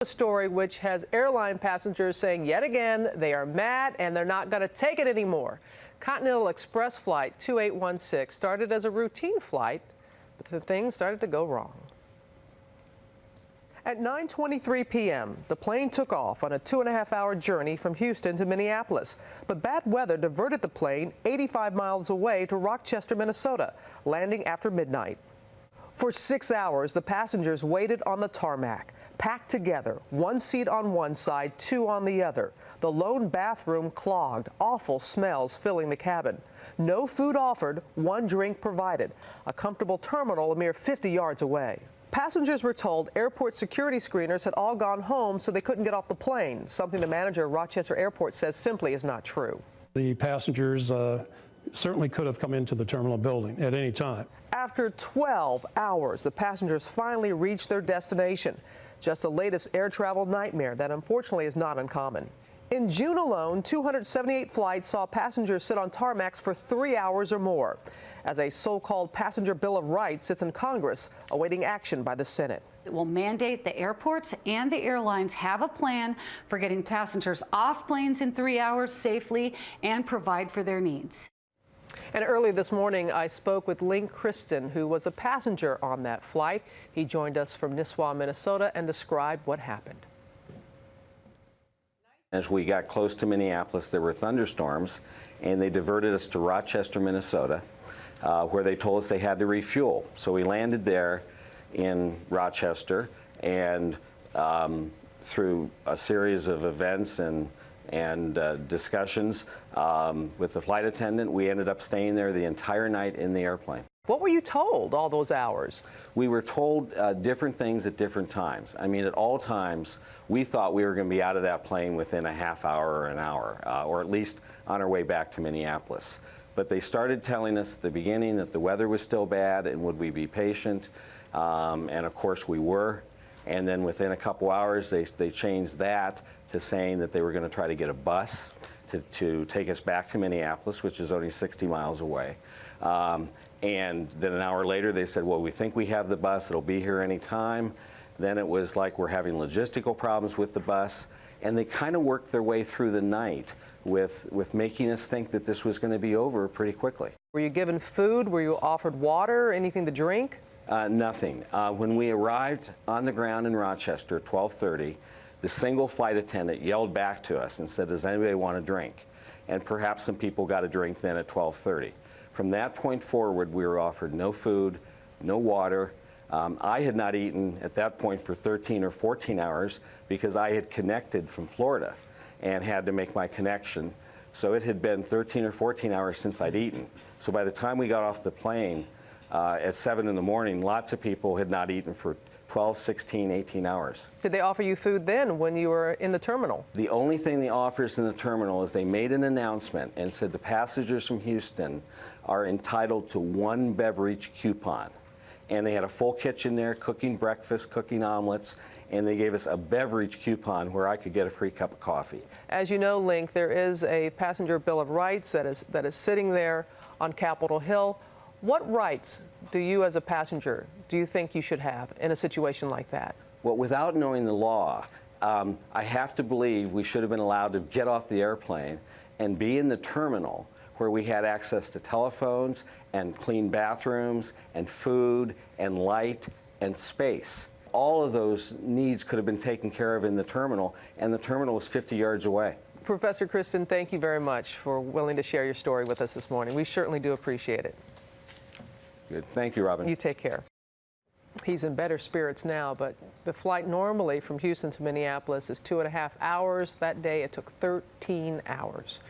A story which has airline passengers saying yet again they are mad and they're not going to take it anymore. Continental Express Flight 2816 started as a routine flight, but then things started to go wrong. At 9:23 p.m., the plane took off on a 2.5-hour journey from Houston to Minneapolis. But bad weather diverted the plane 85 miles away to Rochester, Minnesota, landing after midnight. For 6 hours, the passengers waited on the tarmac, packed together, one seat on one side, two on the other. The lone bathroom clogged, awful smells filling the cabin. No food offered, one drink provided. A comfortable terminal a mere 50 yards away. Passengers were told airport security screeners had all gone home, so they couldn't get off the plane, something the manager of Rochester Airport says simply is not true. The passengers certainly could have come into the terminal building at any time. After 12 hours, the passengers finally reached their destination. Just the latest air travel nightmare that unfortunately is not uncommon. In June alone, 278 flights saw passengers sit on tarmacs for 3 hours or more, as a so-called passenger Bill of Rights sits in Congress awaiting action by the Senate. It will mandate the airports and the airlines have a plan for getting passengers off planes in 3 hours safely and provide for their needs. And early this morning, I spoke with Link Kristen, who was a passenger on that flight. He joined us from Nisswa, Minnesota, and described what happened. As we got close to Minneapolis, there were thunderstorms, and they diverted us to Rochester, Minnesota, where they told us they had to refuel. So we landed there in Rochester, and through a series of events and discussions with the flight attendant, we ended up staying there the entire night in the airplane. What were you told all those hours? We were told different things at different times. I mean, at all times, we thought we were going to be out of that plane within a half hour or an hour, or at least on our way back to Minneapolis. But they started telling us at the beginning that the weather was still bad and would we be patient, and of course we were. And then within a couple hours, they changed that to saying that they were going to try to get a bus to take us back to Minneapolis, which is only 60 miles away. And then an hour later, they said, well, we think we have the bus. It'll be here any time. Then it was like we're having logistical problems with the bus. And they kind of worked their way through the night with making us think that this was going to be over pretty quickly. Were you given food? Were you offered water, anything to drink? Nothing. When we arrived on the ground in Rochester at 12:30, the single flight attendant yelled back to us and said, does anybody want a drink? And perhaps some people got a drink then at 12:30. From that point forward, we were offered no food, no water. I had not eaten at that point for 13 or 14 hours because I had connected from Florida and had to make my connection. So it had been 13 or 14 hours since I'd eaten. So by the time we got off the plane at 7 in the morning, lots of people had not eaten for 12, 16, 18 hours. Did they offer you food then when you were in the terminal? The only thing they offer us in the terminal is they made an announcement and said the passengers from Houston are entitled to one beverage coupon. And they had a full kitchen there, cooking breakfast, cooking omelets, and they gave us a beverage coupon where I could get a free cup of coffee. As you know, Link, there is a passenger Bill of Rights that is sitting there on Capitol Hill. What rights do you as a passenger do you think you should have in a situation like that? Well, without knowing the law, I have to believe we should have been allowed to get off the airplane and be in the terminal where we had access to telephones and clean bathrooms and food and light and space. All of those needs could have been taken care of in the terminal, and the terminal was 50 yards away. Professor Kristen, thank you very much for willing to share your story with us this morning. We certainly do appreciate it. Good. Thank you, Robin. You take care. He's in better spirits now, but the flight normally from Houston to Minneapolis is 2.5 hours. That day it took 13 hours.